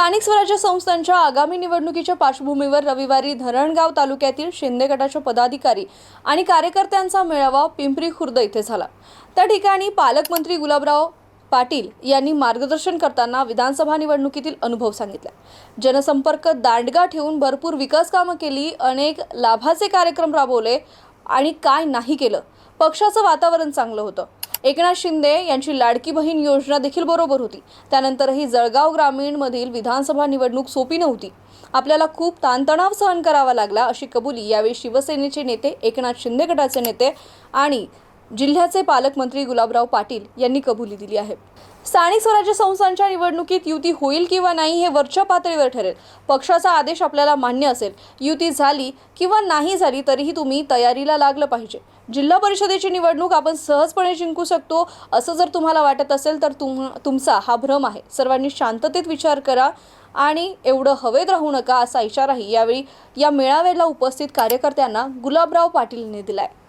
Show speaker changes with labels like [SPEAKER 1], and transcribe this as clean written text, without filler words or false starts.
[SPEAKER 1] स्थानिक स्वराज्य संस्थांच्या आगामी निवडणुकीच्या पार्श्वभूमीवर रविवारी धरणगाव तालुक्यातील शिंदे गटाच्या पदाधिकारी आणि कार्यकर्त्यांचा मेळावा पिंपरी खुर्द येथे झाला। त्या ठिकाणी पालकमंत्री गुलाबराव पाटील यांनी मार्गदर्शन करताना विधानसभा निवडणुकीतील अनुभव सांगितला। जनसंपर्क दांडगा ठेवून भरपूर विकास कामे केली, अनेक लाभाचे कार्यक्रम राबवले आणि काय नाही केलं। पक्षाचं वातावरण चांगलं होतं। एकनाथ शिंदे यांची लाडकी बहीण योजना देखील बरोबर होती। त्यानंतरही जळगाव ग्रामीण मधील विधानसभा निवडणूक सोपी नव्हती। आपल्याला खूप ताणतणाव सहन करावा लागला, अशी कबुली यावेळी शिवसेनेचे नेते, एकनाथ शिंदे गटाचे नेते आणि जिल्ह्याचे पालकमंत्री गुलाबराव पाटील यांनी कबुली दिली आहे। स्थानिक स्वराज्य संस्थांच्या निवडणुकीत युती होईल किंवा नाही हे वरच्या पातळीवर ठरेल। पक्षाचा आदेश आपल्याला मान्य असेल, युती झाली किंवा नाही झाली तरीही तुम्ही तयारीला लागलं पाहिजे। जिल्हा परिषदेची निवडणूक आपण सहजपणे जिंकू शकतो असं जर तुम्हाला वाटत असेल तर तुमचा हा भ्रम आहे। सर्वांनी शांततेत विचार करा आणि एवढं हवेत राहू नका, असा इशाराही यावेळी या मेळाव्याला उपस्थित कार्यकर्त्यांना गुलाबराव पाटील यांनी दिलाय।